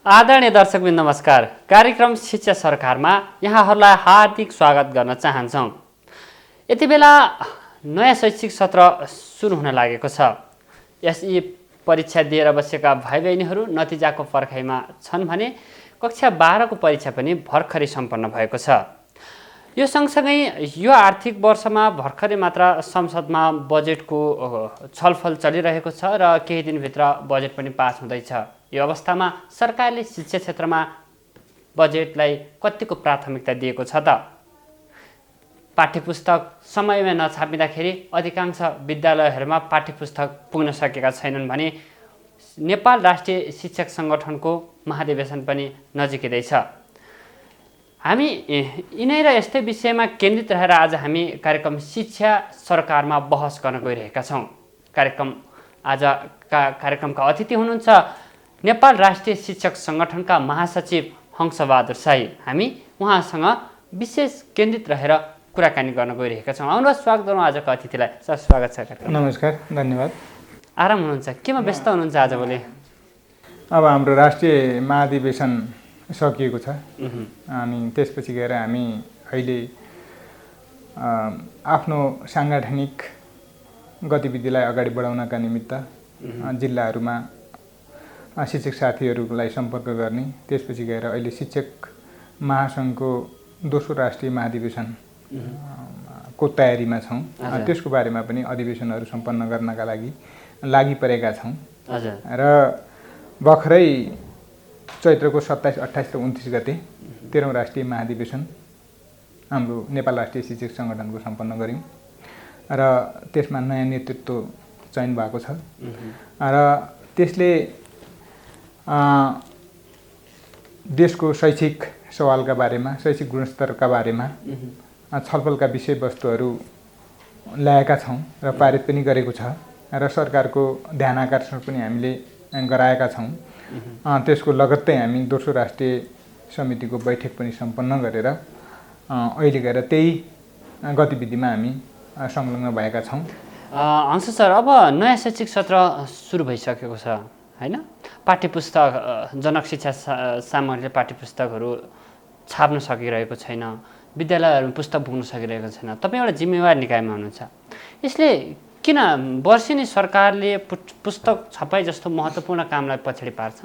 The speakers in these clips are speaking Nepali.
आदरणीय दर्शकवृन्द नमस्कार। कार्यक्रम शिक्षा सरकारमा यहाँहरूलाई हार्दिक स्वागत गर्न चाहन्छौँ। यति बेला नयाँ शैक्षिक सत्र सुरु हुन लागेको छ। एसई परीक्षा दिएर बसेका भाइ बहिनीहरू नतिजाको पर्खाइमा छन् भने कक्षा 12 को परीक्षा पनि भर्खरै सम्पन्न भएको छ। यो सँगसँगै यो आर्थिक वर्षमा भर्खरै मात्र संसदमा बजेटको छलफल चलिरहेको छ र केही दिनभित्र बजेट पनि पास हुँदैछ। यो अवस्थामा सरकारले शिक्षा क्षेत्रमा बजेटलाई कतिको प्राथमिकता दिएको छ त? पाठ्यपुस्तक समयमा नछापिँदाखेरि अधिकांश विद्यालयहरूमा पाठ्यपुस्तक पुग्न सकेका छैनन् भने नेपाल राष्ट्रिय शिक्षक सङ्गठनको महाधिवेशन पनि नजिकै छ। हामी यिनै र यस्तै विषयमा केन्द्रित रहेर आज हामी कार्यक्रम शिक्षा सरकारमा बहस गर्न गइरहेका छौँ। कार्यक्रमका अतिथि हुनुहुन्छ नेपाल राष्ट्रिय शिक्षक सङ्गठनका महासचिव हंसबहादुर शाही। हामी उहाँसँग विशेष केन्द्रित रहेर कुराकानी गर्न गइरहेका छौँ। आउनुहोस् स्वागत गरौँ आजको अतिथिलाई। सर स्वागत छ कार्यक्रम। नमस्कार, धन्यवाद। आराम हुनुहुन्छ? केमा व्यस्त हुनुहुन्छ आजभोलि? अब हाम्रो राष्ट्रिय महाधिवेशन सकिएको छ अनि त्यसपछि गएर हामी अहिले आफ्नो साङ्गठनिक गतिविधिलाई अगाडि बढाउनका निमित्त जिल्लाहरूमा शिक्षक साथीहरूलाई सम्पर्क गर्ने, त्यसपछि गएर अहिले शिक्षक महासङ्घको दोस्रो राष्ट्रिय महाधिवेशन को तयारीमा छौँ। त्यसको बारेमा पनि अधिवेशनहरू सम्पन्न गर्नका लागि परेका छौँ र भर्खरै चैत्रको 27, 28 र 29 गते 13औं राष्ट्रिय महाधिवेशन हाम्रो नेपाल राष्ट्रिय शिक्षक सङ्गठनको सम्पन्न गऱ्यौँ र त्यसमा नयाँ नेतृत्व चयन भएको छ र त्यसले देशको शैक्षिक सवालका बारेमा, शैक्षिक गुणस्तरका बारेमा छलफलका विषयवस्तुहरू ल्याएका छौँ र पारित पनि गरेको छ र सरकारको ध्यान आकर्षण पनि हामीले गराएका छौँ। त्यसको लगत्तै हामी दोस्रो राष्ट्रिय समितिको बैठक पनि सम्पन्न गरेर अहिले गएर त्यही गतिविधिमा हामी संलग्न भएका छौँ। हंस सर, अब नयाँ शैक्षिक सत्र सुरु भइसकेको छ हैन? पाठ्यपुस्तक जनक शिक्षा सामग्रीले पाठ्यपुस्तकहरू छाप्न सकिरहेको छैन, विद्यालयहरूमा पुस्तक पुग्न सकिरहेको छैन। तपाईँ एउटा जिम्मेवार निकायमा हुनुहुन्छ। यसले किन वर्षेनी सरकारले पुस्तक छपाई जस्तो महत्त्वपूर्ण कामलाई पछाडि पार्छ?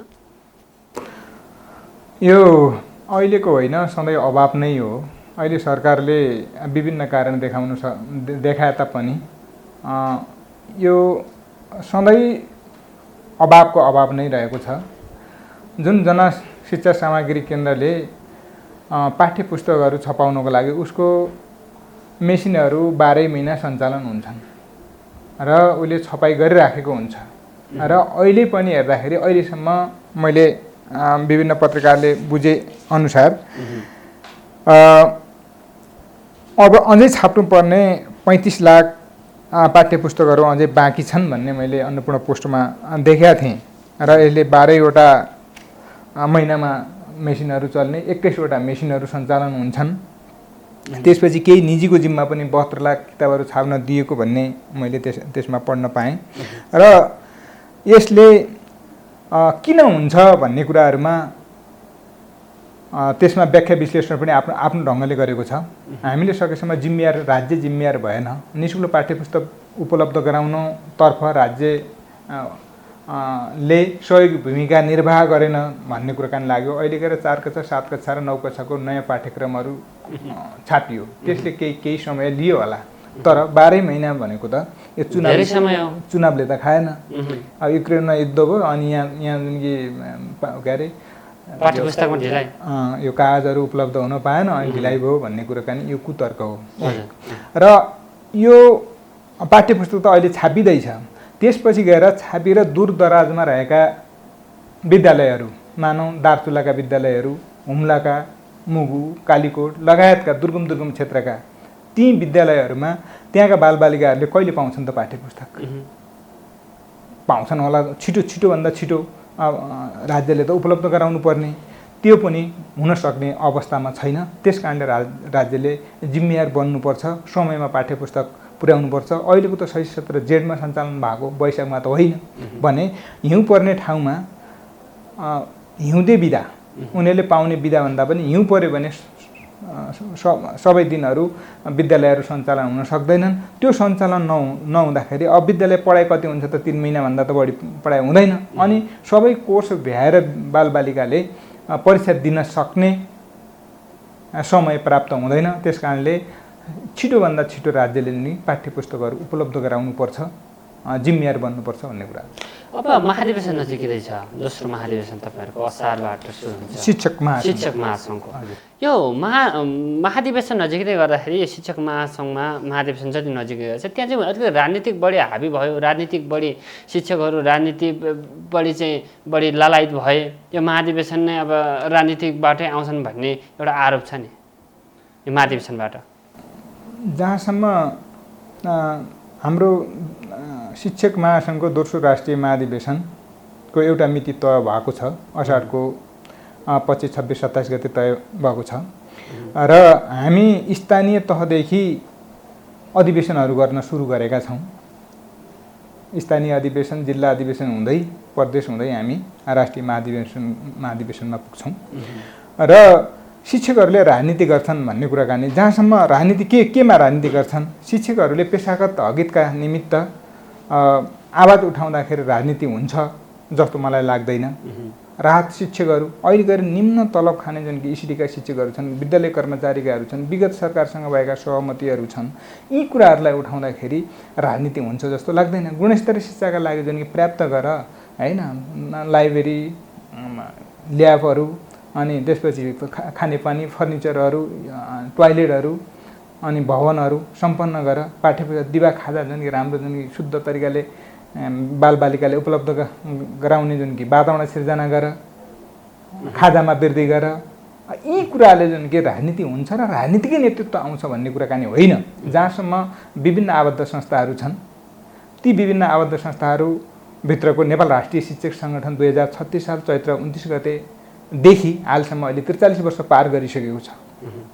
यो अहिलेको होइन, सधैँ अभाव नै हो। अहिले सरकारले विभिन्न कारण देखाए तापनि यो सधैँ अभावको अभाव नै रहेको छ। जुन जनशिक्षा सामग्री केन्द्रले पाठ्यपुस्तकहरू छपाउनको लागि उसको मेसिनहरू 12 महिना सञ्चालन हुन्छन् र उसले छपाई गरिराखेको हुन्छ र अहिले पनि हेर्दाखेरि अहिलेसम्म मैले विभिन्न पत्रकारले बुझे अनुसार अब अझै छाप्नुपर्ने 35 लाख पाठ्यपुस्तकहरू अझै बाँकी छन् भन्ने मैले अन्नपूर्ण पोस्टमा देखेका थिएँ र यसले 12वटा महिनामा मेसिनहरू चल्ने 21वटा मेसिनहरू सञ्चालन हुन्छन्। त्यसपछि केही निजीको जिम्मा पनि 72 लाख किताबहरू छाप्न दिएको भन्ने मैले त्यसमा पढ्न पाएँ र यसले किन हुन्छ भन्ने कुराहरूमा त्यसमा व्याख्या विश्लेषण पनि आफ्नो ढङ्गले गरेको छ। हामीले सकेसम्म राज्य जिम्मेवार भएन। निःशुल्क पाठ्यपुस्तक उपलब्ध गराउनतर्फ राज्य ले सहयोगी भूमिका निर्वाह गरेन भन्ने कुराकानी लाग्यो। अहिले गएर 4 कक्षा, 7 कक्षा र 9 कक्षाको नयाँ पाठ्यक्रमहरू छापियो। त्यसले केही समय लियो होला, तर 12 महिना भनेको त यो चुनावले त खाएन। अब युक्रेनमा युद्ध भयो अनि यहाँ जुन कि के अरे पाठ्यपुस्तकमा ढिलाइ, यो कागजहरू उपलब्ध हुन पाएन अनि ढिलाइ भयो भन्ने कुराकानी यो कुतर्क हो। र यो पाठ्यपुस्तक त अहिले छापिँदैछ। त्यसपछि गएर छापिएर दूर दराजमा रहेका विद्यालयहरू, मानौँ दार्चुलाका विद्यालयहरू, हुम्लाका, मुगु, कालीकोट लगायतका दुर्गम क्षेत्रका ती विद्यालयहरूमा त्यहाँका बालबालिकाहरूले कहिले पाउँछन् त पाठ्यपुस्तक? पाउँछन् होला, छिटोभन्दा छिटो राज्यले त उपलब्ध गराउनु पर्ने, त्यो पनि हुन सक्ने अवस्थामा छैन। त्यसकारणले राज्यले जिम्मेवार बन्नुपर्छ, समयमा पाठ्यपुस्तक पुर्याउनुपर्छ। अहिलेको त शैक्षिक सत्र जेठमा सञ्चालन भएको, वैशाखमा त होइन भने हिउँ पर्ने ठाउँमा हिउँदे बिदा उनीहरूले पाउने बिदाभन्दा पनि हिउँ पऱ्यो भने सबै दिनहरू विद्यालयहरू सञ्चालन हुन सक्दैनन्। त्यो सञ्चालन नहुँदाखेरि अब विद्यालय पढाइ कति हुन्छ त 3 महिनाभन्दा त बढी पढाइ हुँदैन। अनि सबै कोर्स भ्याएर बालबालिकाले परीक्षा दिन सक्ने समय प्राप्त हुँदैन। त्यस कारणले छिटोभन्दा छिटो राज्यले नि पाठ्यपुस्तकहरू उपलब्ध गराउनुपर्छ, जिम्मेवार बन्नुपर्छ भन्ने कुरा। अब महाधिवेशन नजिकै छ, दोस्रो महाधिवेशन तपाईँहरूको असारबाट सुरु हुन्छ, शिक्षक महासङ्घको। यो महाधिवेशन नजिकै गर्दाखेरि शिक्षक महासङ्घमा महाधिवेशन जति नजिकै गर्छ त्यहाँ चाहिँ अलिकति राजनीतिक बढी हाबी भयो, राजनीतिक बढी शिक्षकहरू राजनीति बढी लालायित भए, यो महाधिवेशन नै अब राजनीतिकबाटै आउँछन् भन्ने एउटा आरोप छ नि यो महाधिवेशनबाट। जहाँसम्म हाम्रो शिक्षक महासङ्घको दोस्रो राष्ट्रिय महाधिवेशनको एउटा मिति तय भएको छ, असारको 25, 26, 27 गते तय भएको छ र हामी स्थानीय तहदेखि अधिवेशनहरू गर्न सुरु गरेका छौँ। स्थानीय अधिवेशन, जिल्ला अधिवेशन हुँदै प्रदेश हुँदै हामी राष्ट्रिय महाधिवेशनमा पुग्छौँ र शिक्षकहरूले राजनीति गर्छन् भन्ने कुराकानी। जहाँसम्म राजनीति केमा राजनीति गर्छन्, शिक्षकहरूले पेशागत हकितका निमित्त आवाज उठाउँदाखेरि राजनीति हुन्छ जस्तो मलाई लाग्दैन। राहत शिक्षकहरू अहिले गएर निम्न तलब खाने जुन कि ईसीडीका शिक्षकहरू छन्, विद्यालय कर्मचारीकाहरू छन्, विगत सरकारसँग भएका सहमतिहरू छन्, यी कुराहरूलाई उठाउँदाखेरि राजनीति हुन्छ जस्तो लाग्दैन। गुणस्तरीय शिक्षाका लागि जुन कि पर्याप्त गर होइन, लाइब्रेरी, ल्याबहरू, अनि त्यसपछि खानेपानी, फर्निचरहरू, टोयलेटहरू, अनि भवनहरू सम्पन्न गर, पाठ्यपुस्तक दिवा खाजा जुन कि राम्रो जुन कि शुद्ध तरिकाले बालबालिकाले उपलब्ध गराउने जुन कि वातावरण सिर्जना गर, खाजामा वृद्धि गर। यी कुराले जुन कि राजनीति हुन्छ र राजनीतिकै नेतृत्व आउँछ भन्ने कुराकानी होइन। जहाँसम्म विभिन्न आबद्ध संस्थाहरू छन्, ती विभिन्न आबद्ध संस्थाहरूभित्रको नेपाल राष्ट्रिय शिक्षक सङ्गठन 2036 साल चैत्र 29 गतेदेखि हालसम्म अहिले 43 वर्ष पार गरिसकेको छ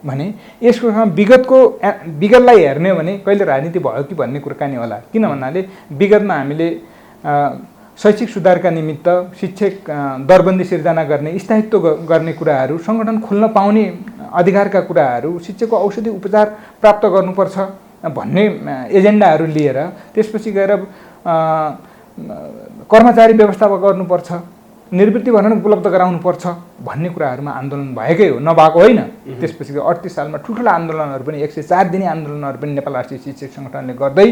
भने यसको विगतलाई हेर्ने हो भने कहिले राजनीति भयो कि भन्ने कुराकानी होला। किन भन्नाले विगतमा हामीले शैक्षिक सुधारका निमित्त शिक्षक दरबन्दी सिर्जना गर्ने, स्थायित्व गर्ने कुराहरू, सङ्गठन खोल्न पाउने अधिकारका कुराहरू, शिक्षकको औषधि उपचार प्राप्त गर्नुपर्छ भन्ने एजेन्डाहरू लिएर त्यसपछि गएर कर्मचारी व्यवस्थापन गर्नुपर्छ, निवृत्ति भरण उपलब्ध गराउनुपर्छ भन्ने कुराहरूमा आन्दोलन भएकै हो, नभएको होइन। त्यसपछि 38 सालमा ठुल्ठुला आन्दोलनहरू पनि 104 दिने आन्दोलनहरू पनि नेपाल राष्ट्रिय शिक्षक सङ्गठनले गर्दै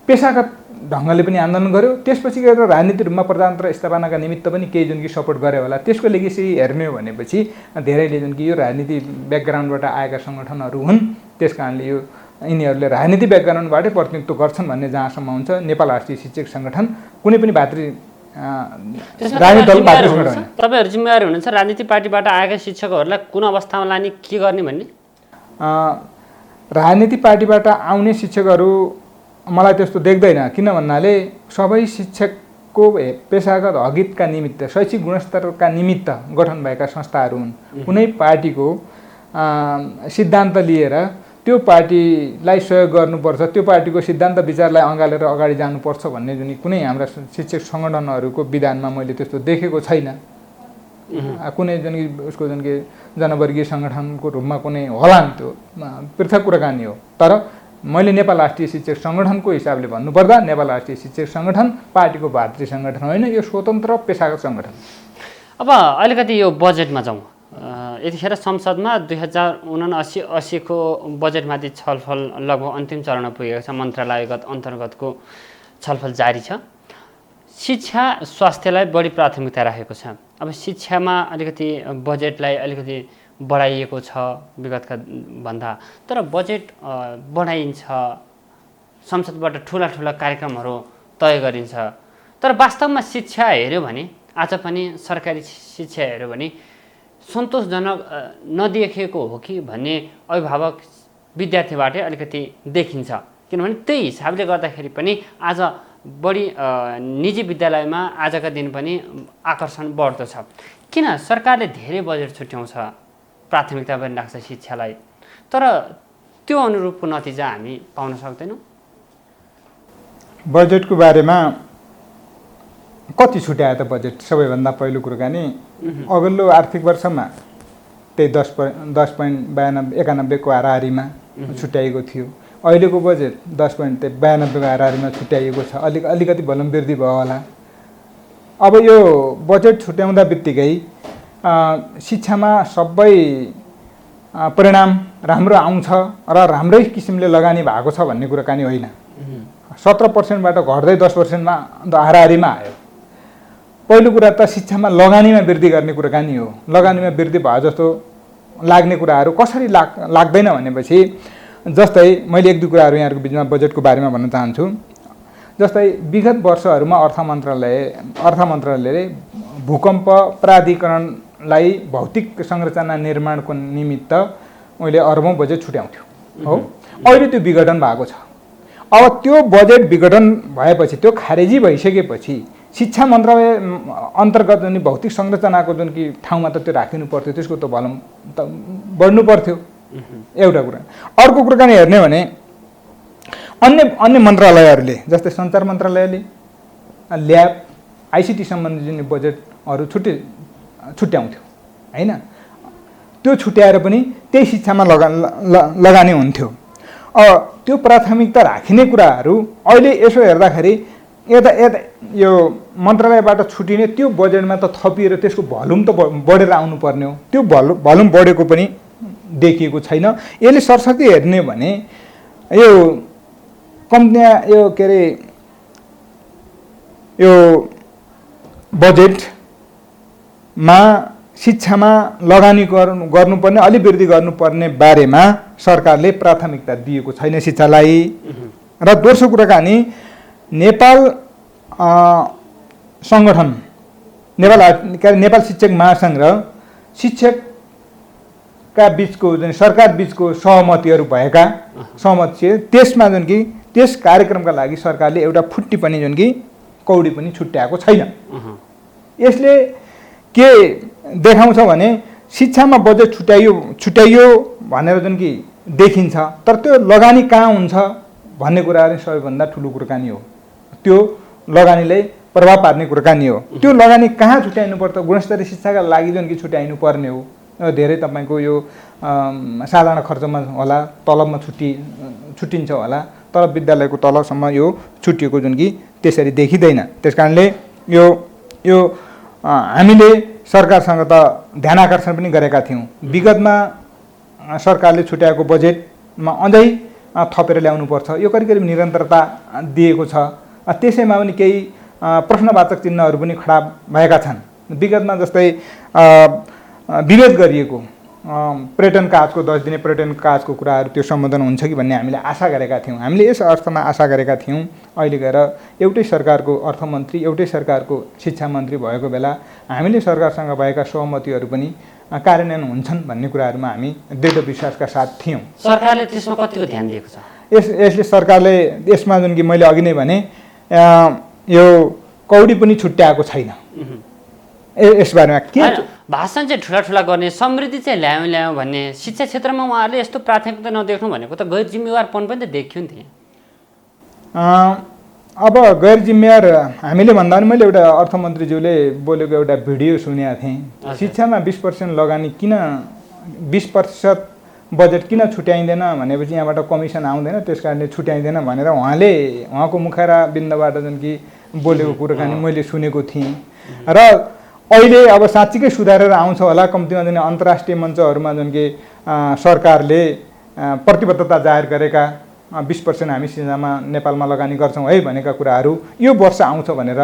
पेशागत ढङ्गले पनि आन्दोलन गर्यो। त्यसपछि गएर राजनीति रूपमा प्रजातन्त्र स्थापनाका निमित्त पनि केही जुन कि सपोर्ट गरे होला। त्यसको लेगेसी हेर्ने हो भनेपछि धेरैले जुन कि यो राजनीति ब्याकग्राउन्डबाट आएका सङ्गठनहरू हुन्, त्यस कारणले यो यिनीहरूले राजनीति ब्याकग्राउन्डबाटै प्रतिनिधित्व गर्छन् भन्ने जहाँसम्म हुन्छ। नेपाल राष्ट्रिय शिक्षक सङ्गठन कुनै पनि तपाईँहरू जिम्मेवारी हुनुहुन्छ राजनीति पार्टीबाट आएका शिक्षकहरूलाई कुन अवस्थामा लाने, के गर्ने भन्ने? राजनीति पार्टीबाट आउने शिक्षकहरू मलाई त्यस्तो देख्दैन। किन भन्नाले सबै शिक्षकको पेसागत हकितका निमित्त, शैक्षिक गुणस्तरका निमित्त गठन भएका संस्थाहरू हुन्। कुनै पार्टीको सिद्धान्त लिएर त्यो पार्टीलाई सहयोग गर्नुपर्छ, त्यो पार्टीको सिद्धान्त विचारलाई अँगालेर अगाडि जानुपर्छ भन्ने जुन कुनै हाम्रा शिक्षक सङ्गठनहरूको विधानमा मैले त्यस्तो देखेको छैन। कुनै जुन उसको जुन कि जनवर्गीय सङ्गठनको रूपमा कुनै होला नि, त्यो पृथक कुराकानी हो। तर मैले नेपाल राष्ट्रिय शिक्षक सङ्गठनको हिसाबले भन्नुपर्दा नेपाल राष्ट्रिय शिक्षक सङ्गठन पार्टीको भातृ सङ्गठन होइन, यो स्वतन्त्र पेसागत सङ्गठन। अब अलिकति यो बजेटमा जाउँ। यतिखेर संसदमा 2079-80 को बजेटमाथि छलफल लगभग अन्तिम चरणमा पुगेको छ। मन्त्रालयगत अन्तर्गतको छलफल जारी छ। शिक्षा स्वास्थ्यलाई बढी प्राथमिकता राखेको छ। अब शिक्षामा अलिकति बजेटलाई अलिकति बढाइएको छ विगतका भन्दा, तर बजेट बढाइन्छ, संसदबाट ठुला ठुला कार्यक्रमहरू तय गरिन्छ, तर वास्तवमा शिक्षा हेऱ्यो भने आज पनि सरकारी शिक्षा हेऱ्यो भने सन्तोषजनक नदेखिएको हो कि भन्ने अभिभावक विद्यार्थीबाटै अलिकति देखिन्छ। किनभने त्यही हिसाबले गर्दाखेरि पनि आज बढी निजी विद्यालयमा आजका दिन पनि आकर्षण बढ्दो छ। किन सरकारले धेरै बजेट छुट्याउँछ, प्राथमिकता पनि राख्छ शिक्षालाई, तर त्यो अनुरूपको नतिजा हामी पाउन सक्दैनौँ? बजेटको बारेमा कति छुट्यायो त बजेट? सबैभन्दा पहिलो कुराकानी अघिल्लो आर्थिक वर्षमा त्यही 10.91 को हाराहारीमा छुट्याइएको थियो। अहिलेको बजेट 10.92 को हाराहारीमा छुट्याइएको छ। अलिकति भलम वृद्धि भयो होला। अब यो बजेट छुट्याउँदा बित्तिकै शिक्षामा सबै परिणाम राम्रो आउँछ र राम्रै किसिमले लगानी भएको छ भन्ने कुराकानी होइन। 17% घट्दै 10%मा हाराहारीमा आयो। पहिलो कुरा त शिक्षामा लगानीमा वृद्धि गर्ने कुराकानी हो। लगानीमा वृद्धि भयो जस्तो लाग्ने कुराहरू कसरी लाग्दैन भनेपछि, जस्तै मैले एक दुई कुराहरू यहाँहरूको बिचमा बजेटको बारेमा भन्न चाहन्छु। जस्तै विगत वर्षहरूमा अर्थ मन्त्रालयले भूकम्प प्राधिकरणलाई भौतिक संरचना निर्माणको निमित्त उहिले अरबौँ बजेट छुट्याउँथ्यो हो। अहिले त्यो विघटन भएको छ। अब त्यो बजेट विघटन भएपछि, त्यो खारेजी भइसकेपछि शिक्षा मन्त्रालय अन्तर्गत जुन भौतिक संरचनाको जुन कि ठाउँमा त त्यो राखिनु पर्थ्यो, त्यसको त भलम त बढ्नु पर्थ्यो। एउटा कुरा। अर्को कुराकानी हेर्ने भने अन्य मन्त्रालयहरूले, जस्तै सञ्चार मन्त्रालयले ल्याब आइसिटी सम्बन्धी जुन बजेटहरू छुट्याउँथ्यो होइन, त्यो छुट्याएर पनि त्यही शिक्षामा लगानी हुन्थ्यो। त्यो प्राथमिकता राखिने कुराहरू अहिले यसो हेर्दाखेरि यता यो मन्त्रालयबाट छुटिने त्यो बजेटमा त थपिएर त्यसको भल्युम त बढेर आउनुपर्ने हो। त्यो भल्युम बढेको पनि देखिएको छैन। यसले सरस्वती हेर्ने भने यो यो बजेटमा शिक्षामा लगानी गर्नुपर्ने, अलि वृद्धि गर्नुपर्ने बारेमा सरकारले प्राथमिकता दिएको छैन शिक्षालाई। र दोस्रो कुराकानी, नेपाल सङ्गठन, नेपाल शिक्षक महासङ्घ र शिक्षकका बिचको जुन सरकार बिचको सहमतिहरू भएका सहमति, त्यसमा जुन कि त्यस कार्यक्रमका लागि सरकारले एउटा फुट्टी पनि जुन कि कौडी पनि छुट्याएको छैन। यसले के देखाउँछ भने शिक्षामा बजेट छुट्याइयो भनेर जुन कि देखिन्छ, तर त्यो लगानी कहाँ हुन्छ भन्ने कुराहरू सबैभन्दा ठुलो कुराकानी हो। त्यो लगानीले प्रभाव पार्ने कुराकानी हो। त्यो लगानी कहाँ छुट्याइनु पर्छ? गुणस्तरीय शिक्षाका लागि जुन कि छुट्याइनु पर्ने हो। धेरै तपाईँको यो साधारण खर्चमा होला, तलबमा छुट्टिन्छ होला, तर विद्यालयको तलबसम्म यो छुट्टिएको जुन कि त्यसरी देखिँदैन। त्यस कारणले यो हामीले सरकारसँग त ध्यान आकर्षण पनि गरेका थियौँ। विगतमा सरकारले छुट्याएको बजेटमा अझै थपेर ल्याउनुपर्छ, यो करिब निरन्तरता दिएको छ। त्यसैमा पनि केही प्रश्नवाचक चिन्हहरू पनि खडा भएका छन्। विगतमा जस्तै विभेद गरिएको पर्यटन काजको 10 दिने पर्यटन काजको कुराहरू त्यो सम्बोधन हुन्छ कि भन्ने हामीले आशा गरेका थियौँ। हामीले यस अर्थमा आशा गरेका थियौँ अहिले गएर एउटै सरकारको अर्थमन्त्री, एउटै सरकारको शिक्षा मन्त्री भएको बेला हामीले सरकारसँग भएका सहमतिहरू पनि कार्यान्वयन हुन्छन् भन्ने कुराहरूमा हामी दृढ विश्वासका साथ थियौँ। सरकारले त्यसमा कतिको ध्यान दिएको छ? यसले सरकारले यसमा जुन कि मैले अघि नै भने यो कौडी पनि छुट्याएको छैन। यसबारेमा के भाषण चाहिँ ठुला गर्ने, समृद्धि चाहिँ ल्यायौँ भन्ने, शिक्षा क्षेत्रमा उहाँहरूले यस्तो प्राथमिकता नदेख्नु भनेको त गैर जिम्मेवारपन पनि त देखियो नि त्यहाँ। अब गैर जिम्मेवार हामीले भन्दा पनि मैले एउटा अर्थमन्त्रीज्यूले बोलेको एउटा भिडियो सुनेको थिएँ। शिक्षामा 20% लगानी किन, 20% बजेट किन छुट्याइँदैन भनेपछि यहाँबाट कमिसन आउँदैन, त्यस कारणले छुट्याइँदैन भनेर उहाँको मुखारा बिन्दबाट जुन कि बोलेको कुराकानी मैले सुनेको थिएँ। र अहिले अब साँच्चीकै सुधारेर आउँछ होला। कम्तीमा जुन अन्तर्राष्ट्रिय मञ्चहरूमा जुन कि सरकारले प्रतिबद्धता जाहेर गरेका 20% हामी शिक्षामा नेपालमा लगानी गर्छौँ है भनेका कुराहरू यो वर्ष आउँछ भनेर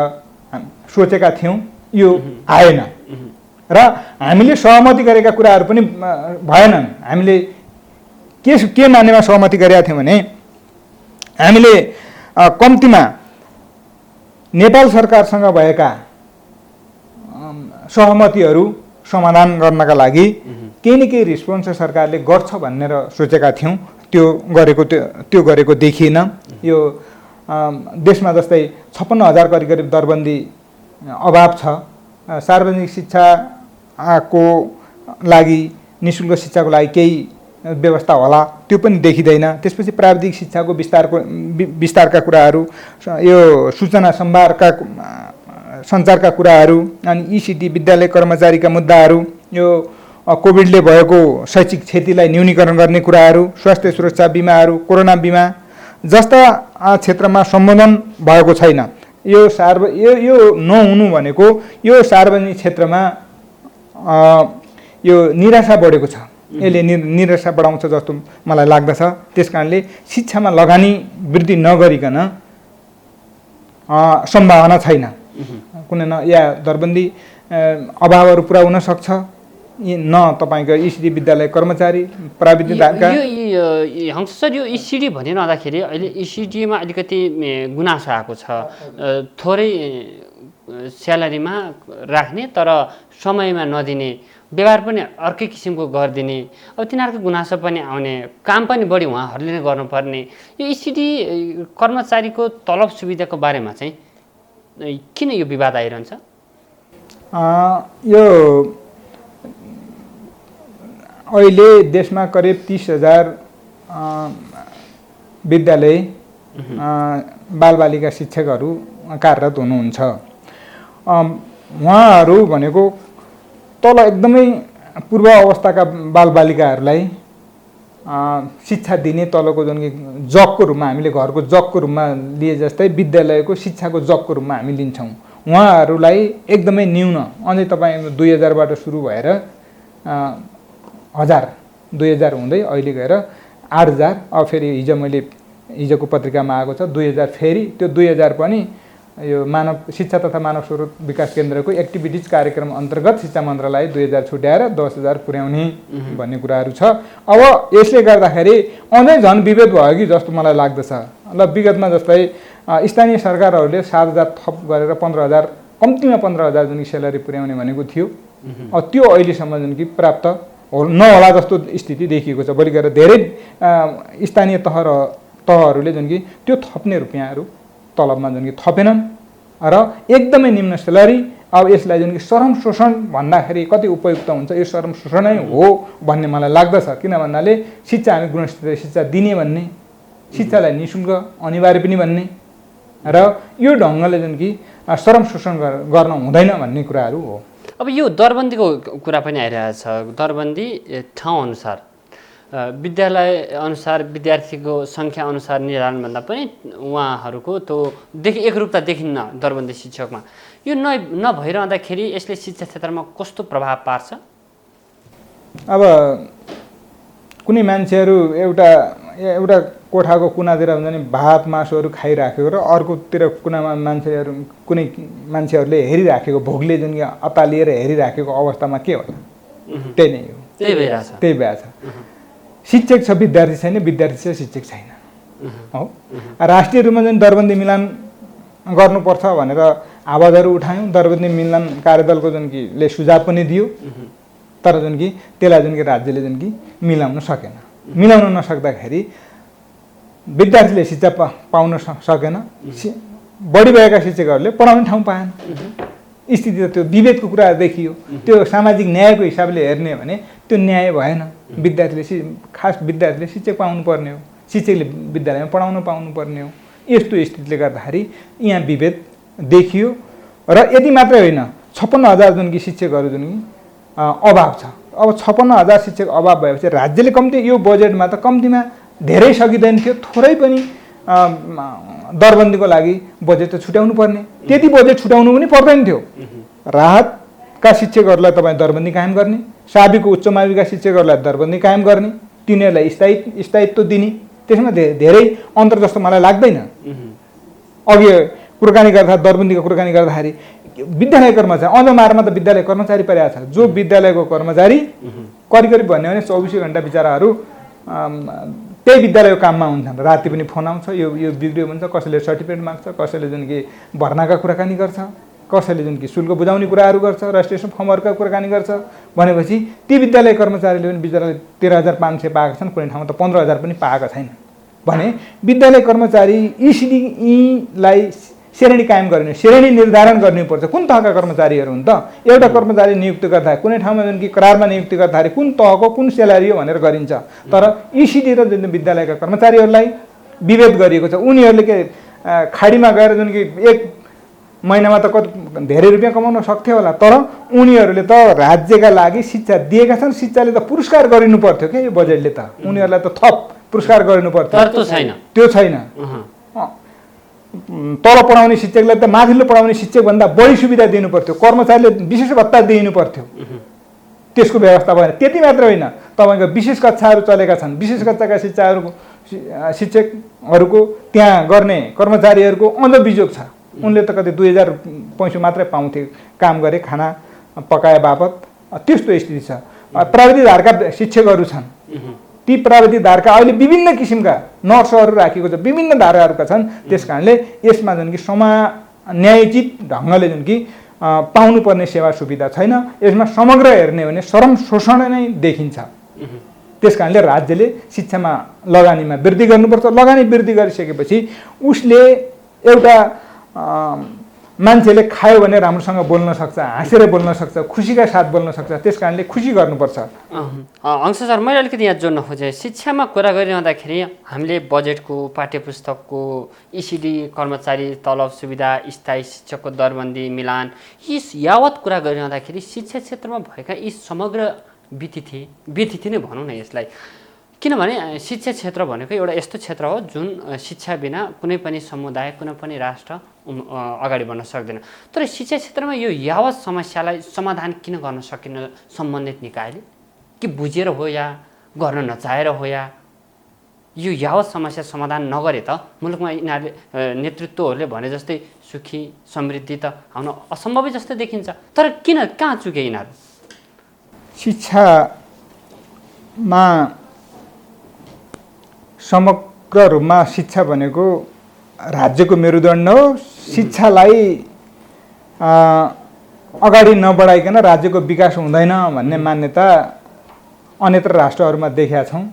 सोचेका थियौँ, यो आएन। र हामीले सहमति गरेका कुराहरू पनि भएनन्। हामीले के मानेमा सहमति गरेका थियौँ भने हामीले कम्तीमा नेपाल सरकारसँग भएका सहमतिहरू समाधान गर्नका लागि केही न केही रिस्पोन्स सरकारले गर्छ भनेर सोचेका थियौँ। त्यो गरेको देखिएन। यो देशमा जस्तै 56,000 करिब दरबन्दी अभाव छ। सार्वजनिक शिक्षाको लागि, निःशुल्क शिक्षाको लागि केही व्यवस्था होला, त्यो पनि देखिँदैन। त्यसपछि प्राविधिक शिक्षाको विस्तारका कुराहरू, यो सूचना सम्भारका सञ्चारका कुराहरू अनि इसिडी विद्यालय कर्मचारीका मुद्दाहरू, यो कोभिडले भएको शैक्षिक क्षतिलाई न्यूनीकरण गर्ने कुराहरू, स्वास्थ्य सुरक्षा बिमाहरू, कोरोना बिमा जस्ता क्षेत्रमा सम्बोधन भएको छैन। यो नहुनु भनेको यो सार्वजनिक क्षेत्रमा यो निराशा बढेको छ, यसले निराशा बढाउँछ जस्तो मलाई लाग्दछ। त्यसकारणले शिक्षामा लगानी वृद्धि नगरिकन सम्भावना छैन, कुनै या दरबन्दी अभावहरू पुरा हुन सक्छ, न तपाईँको इसिडी विद्यालय कर्मचारी प्राविधिक हंस सर, यो इसिडी भनिरहँदाखेरि अहिले इसिडीमा अलिकति गुनासो आएको छ, थोरै स्यालेरीमा राख्ने तर समयमा नदिने, व्यवहार पनि अर्कै किसिमको गरिदिने, अब तिनीहरूको गुनासो पनि आउने, काम पनि बढी उहाँहरूले नै गर्नुपर्ने। यो इसिडी कर्मचारीको तलब सुविधाको बारेमा चाहिँ किन यो विवाद आइरहन्छ? यो अहिले देशमा करिब 30,000 विद्यालय बालबालिका शिक्षकहरू कार्यरत हुनुहुन्छ। उहाँहरू भनेको तल एकदमै पूर्व अवस्थाका बालबालिकाहरूलाई शिक्षा दिने, तलको जुन जबको रूपमा हामीले घरको जबको रूपमा लिए जस्तै विद्यालयको शिक्षाको जबको रूपमा हामी लिन्छौँ। उहाँहरूलाई एकदमै न्यून, अझै तपाईँ 2000बाट सुरु भएर 2000 हुँदै अहिले गएर 8000, अब फेरि हिजोको पत्रिकामा आएको छ 2000, फेरि त्यो 2000 पनि यो मानव शिक्षा तथा मानव स्रोत विकास केन्द्रको एक्टिभिटिज कार्यक्रम अन्तर्गत शिक्षा मन्त्रालय 2000 छुट्याएर 10,000 पुर्याउने भन्ने कुराहरू छ। अब यसले गर्दाखेरि अझै झन् विभेद भयो कि जस्तो मलाई लाग्दछ। ल, विगतमा जस्तै स्थानीय सरकारहरूले 7,000 थप गरेर 15,000, कम्तीमा 15,000 जुन सेलेरी पुर्याउने भनेको थियो, त्यो अहिलेसम्म जुन कि प्राप्त नहोला जस्तो स्थिति देखिएको छ। बरु गएर धेरै स्थानीय तहहरूले जुन कि त्यो थप्ने रुपियाँहरू तलबमा जुन कि थपेनन् र एकदमै निम्न सेलरी। अब यसलाई जुन कि श्रम शोषण भन्दाखेरि कति उपयुक्त हुन्छ, यो श्रम शोषणै हो भन्ने मलाई लाग्दछ। किन भन्नाले शिक्षा हामी गुणस्तरीय शिक्षा दिने भन्ने, शिक्षालाई निःशुल्क अनिवार्य पनि भन्ने र यो ढङ्गले जुन कि श्रम शोषण गर्न हुँदैन भन्ने कुराहरू हो। अब यो दरबन्दीको कुरा पनि आइरहेछ। दरबन्दी ठाउँअनुसार, विद्यालय अनुसार, विद्यार्थीको सङ्ख्या अनुसार निर्धारणभन्दा पनि उहाँहरूको त्यो एकरूपता देखिन्न दरबन्दी शिक्षकमा। यो नभइरहँदाखेरि यसले शिक्षा क्षेत्रमा कस्तो प्रभाव पार्छ? अब कुनै मान्छेहरू एउटा कोठाको कुनातिर हुन्छ नि भात मासुहरू खाइराखेको र अर्कोतिर कुनामा कुनै मान्छेहरूले हेरिराखेको, भोकले जुन कि अतालिएर हेरिराखेको अवस्थामा के होला? त्यही नै हो, त्यही भएछ। शिक्षक छ, विद्यार्थी छैन, विद्यार्थी छ, शिक्षक छैन हो। राष्ट्रिय रूपमा जुन दरबन्दी मिलान गर्नुपर्छ भनेर आवाजहरू उठायौँ, दरबन्दी मिलान कार्यदलको जुन कि ले सुझाव पनि दियो, तर जुन कि त्यसलाई जुन कि राज्यले जुन कि मिलाउन सकेन। मिलाउन नसक्दाखेरि विद्यार्थीले शिक्षा पाउन सकेन, बढी भएका शिक्षकहरूले पढाउने ठाउँ पाएन। स्थिति त त्यो विभेदको कुरा देखियो। त्यो सामाजिक न्यायको हिसाबले हेर्ने भने त्यो न्याय भएन। खास विद्यार्थीले शिक्षक पाउनु पर्ने हो, शिक्षकले विद्यालयमा पढाउन पाउनु पर्ने हो। यस्तो स्थितिले गर्दाखेरि यहाँ विभेद देखियो। र यति मात्रै होइन, 56,000 जुन कि शिक्षकहरू जुन कि अभाव छ। अब 56,000 शिक्षक अभाव भएपछि राज्यले कम्ती यो बजेटमा त कम्तीमा धेरै सकिँदैन थियो, थोरै पनि दरबन्दीको लागि बजेट त छुट्याउनु पर्ने, त्यति बजेट छुट्याउनु पनि पर्दैन थियो। राहतका शिक्षकहरूलाई तपाईँ दरबन्दी कायम गर्ने, साबिको उच्च माविका शिक्षकहरूलाई दरबन्दी कायम गर्ने, तिनीहरूलाई स्थायित्व दिने, त्यसमा धेरै अन्तर जस्तो मलाई लाग्दैन। अघि कुराकानी गर्दा दरबन्दीको कुराकानी गर्दाखेरि विद्यालय कर्मचारी अझ मारमा त विद्यालय कर्मचारी परेको छ। जो विद्यालयको कर्मचारी करिब भन्यो भने 24 घण्टा बिचराहरू त्यही विद्यालयको काममा हुन्छन्। राति पनि फोन आउँछ, यो बिग्रियो भन्छ, कसैले सर्टिफिकेट माग्छ, कसैले जुन कि भर्नाका कुराकानी गर्छ, कसैले जुन कि शुल्क बुझाउने कुराहरू गर्छ, रजिस्ट्रेसन फर्महरूका कुराकानी गर्छ। भनेपछि ती विद्यालय कर्मचारीले पनि बिचराले 13,500 पाएका छन्, कुनै ठाउँमा त 15,000 पनि पाएका छैन। भने विद्यालय कर्मचारी इसिडीलाई श्रेणी कायम गर्ने, श्रेणी निर्धारण गर्नुपर्छ। कुन तहका कर्मचारीहरू हुन् त? एउटा कर्मचारी नियुक्ति गर्दा कुनै ठाउँमा जुन कि करारमा नियुक्ति गर्दाखेरि कुन तहको कुन स्यालेरी हो भनेर गरिन्छ। तर इसिडी र जुन विद्यालयका कर्मचारीहरूलाई विभेद गरिएको छ। उनीहरूले के खाडीमा गएर जुन कि एक महिनामा त कति धेरै रुपियाँ कमाउन सक्थ्यो होला, तर उनीहरूले त राज्यका लागि शिक्षा दिएका छन्। शिक्षाले त पुरस्कार गरिनु पर्थ्यो क्या यो बजेटले त, उनीहरूलाई त थप पुरस्कार गरिनु पर्थ्यो, त्यो छैन। तल पढाउने शिक्षकलाई त माथिल्लो पढाउने शिक्षकभन्दा बढी सुविधा दिनु पर्थ्यो, कर्मचारीले विशेष भत्ता दिनु पर्थ्यो, त्यसको व्यवस्था भएन। त्यति मात्र होइन, तपाईँको विशेष कक्षाहरू चलेका छन्, विशेष कक्षाका शिक्षकहरूको त्यहाँ गर्ने कर्मचारीहरूको अझ बिजोग छ। उनले त कति 2000 पैसा मात्रै पाउँथे काम गरे, खाना पकाए बापत, त्यस्तो स्थिति छ। प्राविधिक धारका शिक्षकहरू छन्, ती प्राविधिक धारका अहिले विभिन्न किसिमका नर्सहरू राखेको छ, विभिन्न धाराहरूका छन्। त्यस कारणले यसमा जुन कि न्यायोचित ढङ्गले जुन कि पाउनुपर्ने सेवा सुविधा छैन। यसमा समग्र हेर्ने हो भने श्रम शोषण नै देखिन्छ। त्यस कारणले राज्यले शिक्षामा लगानीमा वृद्धि गर्नुपर्छ। लगानी वृद्धि गरिसकेपछि उसले एउटा मान्छेले खायो भने राम्रोसँग बोल्न सक्छ, हाँसेर बोल्न सक्छ, खुसीका साथ बोल्न सक्छ। त्यस कारणले खुसी गर्नुपर्छ। अंश सर, मैले अलिकति यहाँ जोड्न खोजेँ, शिक्षामा कुरा गरिरहँदाखेरि हामीले बजेटको, पाठ्यपुस्तकको, इसिडी, कर्मचारी तलब सुविधा, स्थायी शिक्षकको दरबन्दी मिलान, यी यावत कुरा गरिरहँदाखेरि शिक्षा क्षेत्रमा भएका यी समग्र व्यतिथि नै भनौँ न यसलाई। किनभने शिक्षा क्षेत्र भनेको एउटा यस्तो क्षेत्र हो जुन शिक्षा बिना कुनै पनि समुदाय, कुनै पनि राष्ट्र अगाडि बढ्न सक्दैन। तर शिक्षा क्षेत्रमा यो यावत समस्यालाई समाधान किन गर्न सकिन सम्बन्धित निकायले? कि बुझेर हो या गर्न नचाहेर हो, या यो यावत समस्या समाधान नगरे त मुलुकमा यिनीहरूले नेतृत्वहरूले भने जस्तै सुखी समृद्धि त आउन असम्भवै जस्तो देखिन्छ। तर किन, कहाँ चुके यिनीहरू? शिक्षामा समग्र रूपमा शिक्षा भनेको राज्यको मेरुदण्ड हो। शिक्षालाई अगाडि नबढाइकन राज्यको विकास हुँदैन भन्ने मान्यता अन्यत्र राष्ट्रहरूमा देखेका छौँ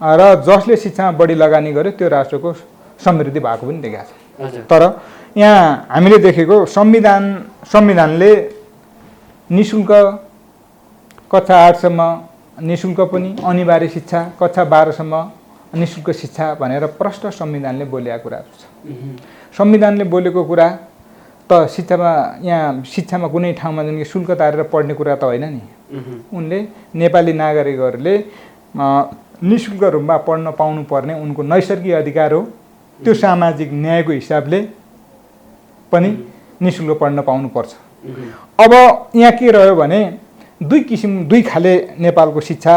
र जसले शिक्षामा बढी लगानी गर्यो त्यो राष्ट्रको समृद्धि भएको पनि देखेका छौँ। तर यहाँ हामीले देखेको संविधानले निःशुल्क कक्षा 8 सम्म निःशुल्क पनि, अनिवार्य शिक्षा कक्षा 12 सम्म निःशुल्क शिक्षा भनेर प्रष्ट संविधानले बोलेका कुराहरू छ। संविधानले बोलेको कुरा त शिक्षामा कुनै ठाउँमा जुन कि शुल्क तारेर पढ्ने कुरा त होइन नि। उनले नेपाली नागरिकहरूले निःशुल्क रूपमा पढ्न पाउनुपर्ने उनको नैसर्गिक अधिकार हो। त्यो सामाजिक न्यायको हिसाबले पनि निःशुल्क पढ्न पाउनुपर्छ। अब यहाँ के रह्यो भने दुई खाले नेपालको शिक्षा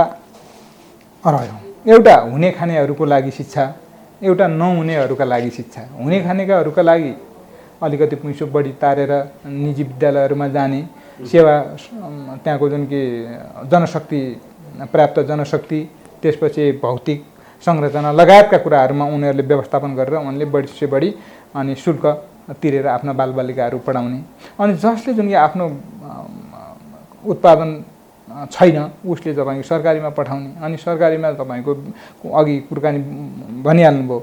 रह्यो। एउटा हुने खानेहरूको लागि शिक्षा, एउटा नहुनेहरूका लागि शिक्षा। हुने खानेकाहरूका लागि अलिकति पैसो बढी तारेर निजी विद्यालयहरूमा जाने, सेवा त्यहाँको जुन कि जनशक्ति, पर्याप्त जनशक्ति, त्यसपछि भौतिक संरचना लगायतका कुराहरूमा उनीहरूले व्यवस्थापन गरेर उनले बढी अनि शुल्क तिरेर आफ्ना बालबालिकाहरू पढाउने। अनि जसले जुन कि आफ्नो उत्पादन छैन उसले तपाईँको सरकारीमा पठाउने। अनि सरकारीमा तपाईँको अघि कुराकानी भनिहाल्नुभयो,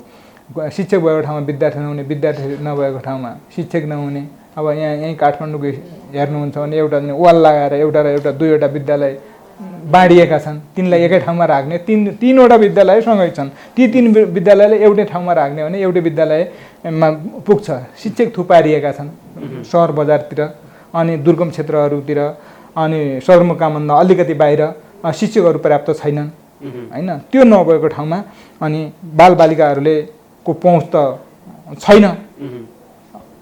शिक्षक भएको ठाउँमा विद्यार्थी नहुने, विद्यार्थी नभएको ठाउँमा शिक्षक नहुने। अब यहीँ काठमाडौँको हेर्नुहुन्छ भने एउटा वाल लगाएर एउटा र एउटा 2वटा विद्यालय बाँडिएका छन्। तिनलाई एकै ठाउँमा राख्ने, तीनवटा विद्यालय सँगै छन्। ती 3 विद्यालयले एउटै ठाउँमा राख्ने भने एउटै विद्यालयमा पुग्छ। शिक्षक थुपारिएका छन् सहर बजारतिर अनि दुर्गम क्षेत्रहरूतिर, अनि सदरमुकामभन्दा अलिकति बाहिर शिक्षकहरू पर्याप्त छैनन् हैन। त्यो नभएको ठाउँमा अनि बालबालिकाहरूले को पहुँच त छैन,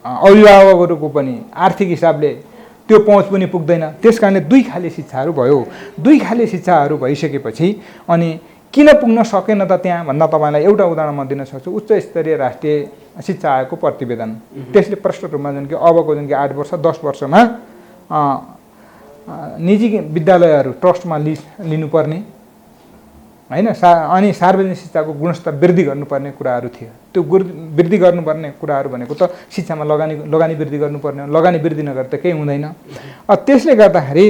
अभिभावकहरूको पनि आर्थिक हिसाबले त्यो पहुँच पनि पुग्दैन। त्यसकारणले 2 खाले शिक्षाहरू भयो। 2 खाले शिक्षाहरू भइसकेपछि अनि किन पुग्न सकेन त त्यहाँ भन्दा तपाईँलाई एउटा उदाहरण म दिन सक्छु। उच्च स्तरीय राष्ट्रिय शिक्षा आयोगको प्रतिवेदन, त्यसले प्रष्ट रूपमा जुन कि अबको जुन कि 8 वर्ष 10 वर्षमा निजी विद्यालयहरू ट्रस्टमा लिनुपर्ने हैन, अनि सार्वजनिक शिक्षाको गुणस्तर वृद्धि गर्नुपर्ने कुराहरू थियो। त्यो वृद्धि गर्नुपर्ने कुराहरू भनेको त शिक्षामा लगानी वृद्धि गर्नुपर्ने हो। लगानी वृद्धि नगरे त केही हुँदैन। त्यसले गर्दाखेरि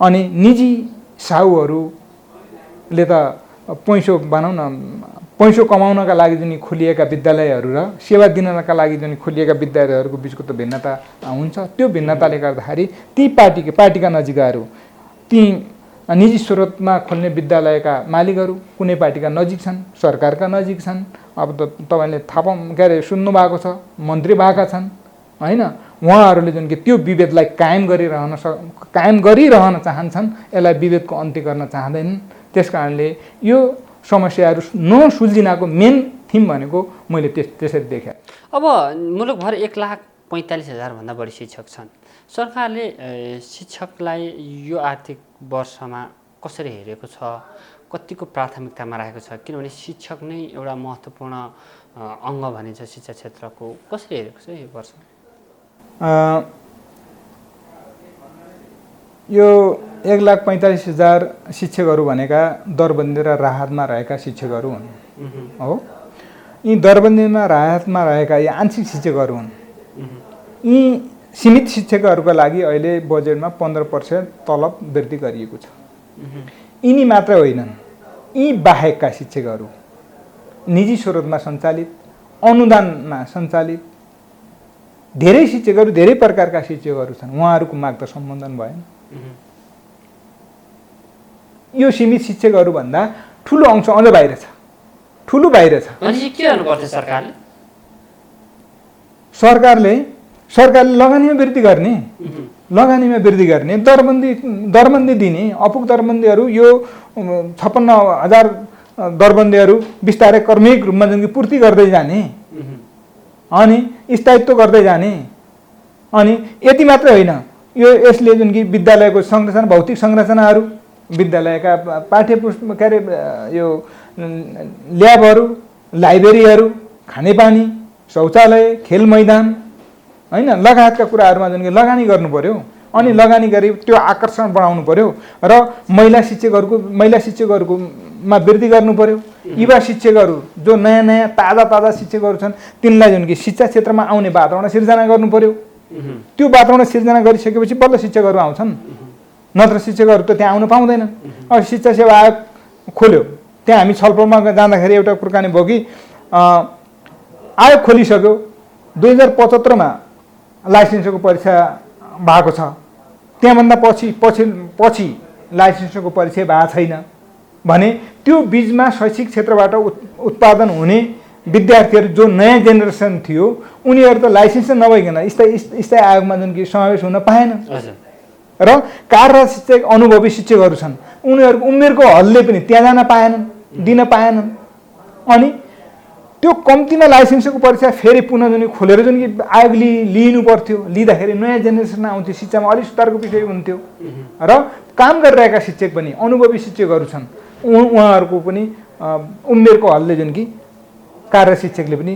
अनि निजी साहुहरूले त पैसो भनौँ न, पैसो कमाउनका लागि जुन खोलिएका विद्यालयहरू र सेवा दिनका लागि जुन खोलिएका विद्यालयहरूको बिचको त भिन्नता हुन्छ। त्यो भिन्नताले गर्दाखेरि ती पार्टीका नजिकहरू, ती निजी स्रोतमा खोल्ने विद्यालयका मालिकहरू कुनै पार्टीका नजिक छन्, सरकारका नजिक छन्। अब त तपाईँले थाहा के अरे सुन्नु भएको छ, मन्त्री भएका छन् हैन। उहाँहरूले जुन कि त्यो विभेदलाई कायम गरिरहन चाहन्छन्, यसलाई विभेदको अन्त्य गर्न चाहँदैनन्। त्यस कारणले यो समस्याहरू नसुल्झिनको मेन थिम भनेको मैले त्यसरी देखेँ। अब मुलुकभर 1,45,000 भन्दा बढी शिक्षक छन्। सरकारले शिक्षकलाई यो आर्थिक वर्षमा कसरी हेरेको छ, कतिको प्राथमिकतामा राखेको छ? किनभने शिक्षक नै एउटा महत्त्वपूर्ण अङ्ग भनिन्छ शिक्षा क्षेत्रको। कसरी हेरेको छ यो वर्ष? यो 1,45,000 शिक्षकहरू भनेका दरबन्दी र राहतमा रहेका शिक्षकहरू हुन् हो। यी दरबन्दीमा राहतमा रहेका यी आंशिक शिक्षकहरू हुन्। यी सीमित शिक्षकहरूका लागि अहिले बजेटमा 15% तलब वृद्धि गरिएको छ। यिनी मात्र होइनन्, यी बाहेकका शिक्षकहरू निजी स्रोतमा सञ्चालित, अनुदानमा सञ्चालित धेरै शिक्षकहरू, धेरै प्रकारका शिक्षकहरू छन्। उहाँहरूको माग त सम्बोधन भएन। यो सीमित शिक्षकहरू भन्दा ठुलो अंश अझ बाहिर छ, ठुलो बाहिर छ। अनि के गर्नुपर्छ सरकारले? सरकारले लगानीमा वृद्धि गर्ने, लगानीमा वृद्धि गर्ने, दरबन्दी दिने। अपुग दरबन्दीहरू यो 56,000 दरबन्दीहरू बिस्तारै क्रमिक रूपमा जुन कि पूर्ति गर्दै जाने अनि स्थायित्व गर्दै जाने। अनि यति मात्रै होइन, यो यसले जुन कि विद्यालयको संरचना, भौतिक संरचनाहरू, विद्यालयका पाठ्य पुस्तक के अरे यो ल्याबहरू, लाइब्रेरीहरू, खानेपानी, शौचालय, खेल मैदान हैन लगायतका कुराहरूमा जुन कि लगानी गर्नु पर्यो। अनि लगानी गरी त्यो आकर्षण बढाउनु पर्यो र महिला शिक्षकहरूमा वृद्धि गर्नु पर्यो। युवा शिक्षकहरू जो नयाँ ताजा शिक्षकहरू छन् तिनलाई जुन कि शिक्षा क्षेत्रमा आउने वातावरण सिर्जना गर्नु पर्यो। त्यो वातावरण सिर्जना गरिसकेपछि बल्ल शिक्षकहरू आउँछन्, नत्र शिक्षकहरू त त्यहाँ आउन पाउँदैनन्। अब शिक्षा सेवा आयोग खोल्यो, त्यहाँ हामी छलफलमा जाँदाखेरि एउटा कुराकानी भयो कि आयोग खोलिसक्यो, 2075 मा लाइसेन्सको परीक्षा भएको छ, त्यहाँभन्दा पछि लाइसेन्सको परीक्षा भएको छैन भने त्यो बिचमा शैक्षिक क्षेत्रबाट उत्पादन हुने विद्यार्थीहरू जो नयाँ जेनेरेसन थियो उनीहरू त लाइसेन्स नभइकन स्थायी आयोगमा जुन कि समावेश हुन पाएन। र कार्यरत शिक्षक, अनुभवी शिक्षकहरू छन्, उनीहरूको उमेरको हदले पनि त्यहाँ जान पाएनन्, दिन पाएनन्। अनि त्यो कम्तीमा लाइसेन्सको परीक्षा फेरि पुनः जुन खोलेर जुन कि आयोगले लिनु पर्थ्यो, लिँदाखेरि नयाँ जेनेरेसन आउँथ्यो, शिक्षामा अलिक सुधारको विषय हुन्थ्यो। र काम गरिरहेका शिक्षक पनि अनुभवी शिक्षकहरू छन्, उहाँहरूको पनि उमेरको हदले जुन कि कार्य शिक्षकले पनि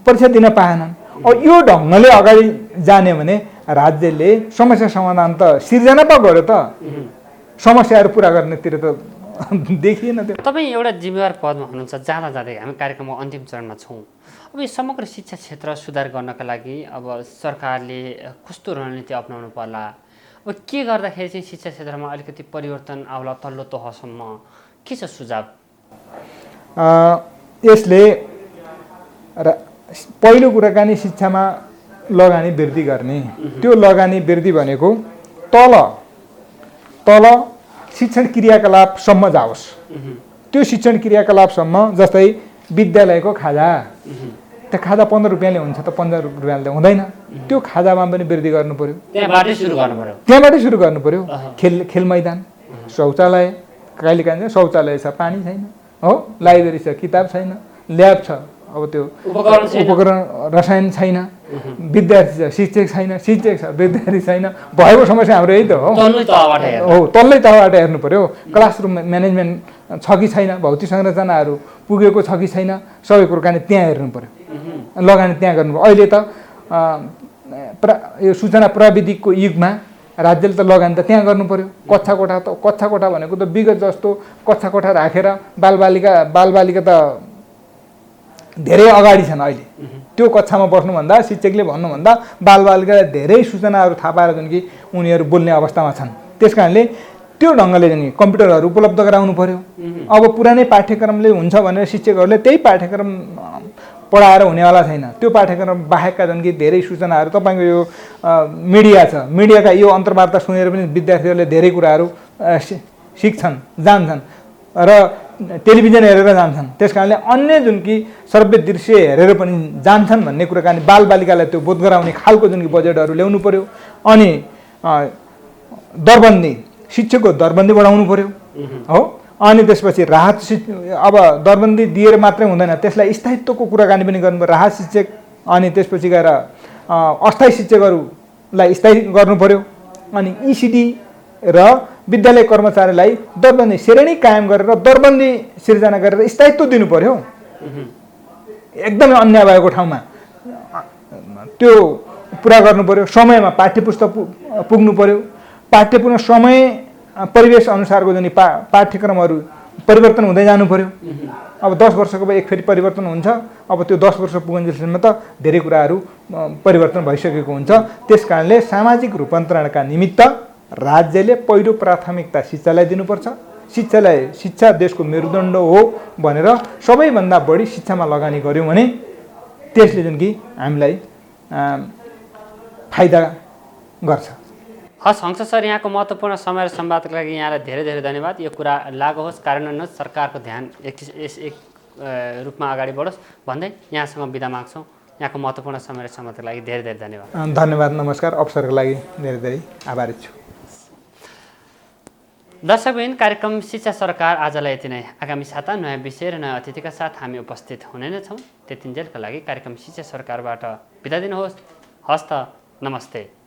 परीक्षा दिन पाएनन्। अब यो ढङ्गले अगाडि जाने भने राज्यले समस्या समाधान त सिर्जना पो गर्यो त, समस्याहरू पुरा गर्नेतिर त देखिएन। त्यो तपाईँ एउटा जिम्मेवार पदमा हुनुहुन्छ, जाँदा जाँदै हामी कार्यक्रमको अन्तिम चरणमा छौँ। अब यो समग्र शिक्षा क्षेत्र सुधार गर्नका लागि अब सरकारले कस्तो रणनीति अपनाउनु पर्ला? अब के गर्दाखेरि चाहिँ शिक्षा क्षेत्रमा अलिकति परिवर्तन आउला तल्लो तहसम्म? के छ सुझाव? यसले पहिलो कुराकानी शिक्षामा लगानी वृद्धि गर्ने। त्यो लगानी वृद्धि भनेको तल शिक्षण क्रियाकलापसम्म जाओस्। त्यो शिक्षण क्रियाकलापसम्म, जस्तै विद्यालयको खाजा, त्यो खाजा 15 रुपियाँले हुन्छ त 15 रुपियाँले हुँदैन। त्यो खाजामा पनि वृद्धि गर्नु पर्यो, त्यहाँबाटै सुरु गर्नु पर्यो। खेल मैदान, शौचालय, कहिलेकाहीँ शौचालय छ पानी छैन हो, लाइब्रेरी छ किताब छैन, ल्याब छ अब त्यो उपकरण रसायन छैन, विद्यार्थी छ शिक्षक छैन, शिक्षक छ विद्यार्थी छैन। भएको समस्या हाम्रो यही त हो, तल्लै तहबाट हेर्नु पर्यो। क्लासरुम म्यानेजमेन्ट छ कि छैन, भौतिक संरचनाहरू पुगेको छ कि छैन, सबै कुराकानी त्यहाँ हेर्नु पर्यो, लगानी त्यहाँ गर्नु पर्यो। अहिले त यो सूचना प्रविधिको युगमा राज्यले त लगानी त त्यहाँ गर्नु पर्यो। कक्षा कोठा भनेको त विगत जस्तो कक्षा कोठा राखेर बालबालिका त धेरै अगाडि छन्। अहिले त्यो कक्षामा बस्नुभन्दा, शिक्षकले भन्नुभन्दा बालबालिकालाई धेरै सूचनाहरू थाहा पाएर जुन कि उनीहरू बोल्ने अवस्थामा छन्। त्यस कारणले त्यो ढङ्गले जुन कम्प्युटरहरू उपलब्ध गराउनु पर्यो। अब पुरानै पाठ्यक्रमले हुन्छ भनेर शिक्षकहरूले त्यही पाठ्यक्रम पढाएर हुनेवाला छैन। त्यो पाठ्यक्रम बाहेकका जुन कि धेरै सूचनाहरू, तपाईँको यो मिडिया छ, मिडियाका यो अन्तर्वार्ता सुनेर पनि विद्यार्थीहरूले धेरै कुराहरू सिक्छन्, जान्छन्। र टेलिभिजन हेरेर जान्छन्। त्यस कारणले अन्य जुन कि श्रव्य दृश्य हेरेर पनि जान्छन् भन्ने कुरा कारण बालबालिकालाई त्यो बोध गराउने खालको जुन कि बजेटहरू ल्याउनु पर्यो। अनि दरबन्दी, शिक्षकको दरबन्दी बढाउनु पर्यो हो। अनि त्यसपछि राहत अब दरबन्दी दिएर मात्रै हुँदैन, त्यसलाई स्थायित्वको कुराकानी पनि गर्नु पर्यो। राहत शिक्षक अनि त्यसपछि गएर अस्थायी शिक्षकहरूलाई स्थायी गर्नु पर्यो। अनि इसिडी र विद्यालय कर्मचारीलाई दरबन्दी श्रेणी कायम गरेर दरबन्दी सिर्जना गरेर स्थायित्व दिनु पर्यो। एकदमै अन्याय भएको ठाउँमा त्यो पुरा गर्नु पर्यो। समयमा पाठ्यपुस्तक पुग्नु पर्यो। पाठ्यपुस्तक समय परिवेश अनुसारको जुन पाठ्यक्रमहरू परिवर्तन हुँदै जानु पर्यो। अब 10 वर्षको एक फेरि परिवर्तन हुन्छ। अब त्यो 10 वर्ष पुगुन्जेलसम्म त धेरै कुराहरू परिवर्तन भइसकेको हुन्छ। त्यस कारणले सामाजिक रूपान्तरणका निमित्त राज्यले पहिलो प्राथमिकता शिक्षालाई दिनुपर्छ। शिक्षा देशको मेरुदण्ड हो भनेर सबैभन्दा बढी शिक्षामा लगानी गर्यौँ भने त्यसले जुन कि हामीलाई फाइदा गर्छ। हस् हंस सर, यहाँको महत्त्वपूर्ण समय र संवादको लागि यहाँलाई धेरै धेरै धन्यवाद। यो कुरा लागु होस्, कार्यान्वयन होस्, सरकारको ध्यान एक रूपमा अगाडि बढोस् भन्दै यहाँसँग बिदा माग्छौँ। यहाँको महत्त्वपूर्ण समय र संवादको लागि धेरै धेरै धन्यवाद। धन्यवाद, नमस्कार। अवसरको लागि धेरै धेरै आभारी छु। दर्शकबिन, कार्यक्रम शिक्षा सरकार आजलाई यति नै। आगामी साता नयाँ विषय र नयाँ अतिथिका साथ हामी उपस्थित हुने नै छौँ। त्यतिन्जेलका लागि कार्यक्रम शिक्षा सरकारबाट बिदा दिनुहोस्। हस्त, नमस्ते।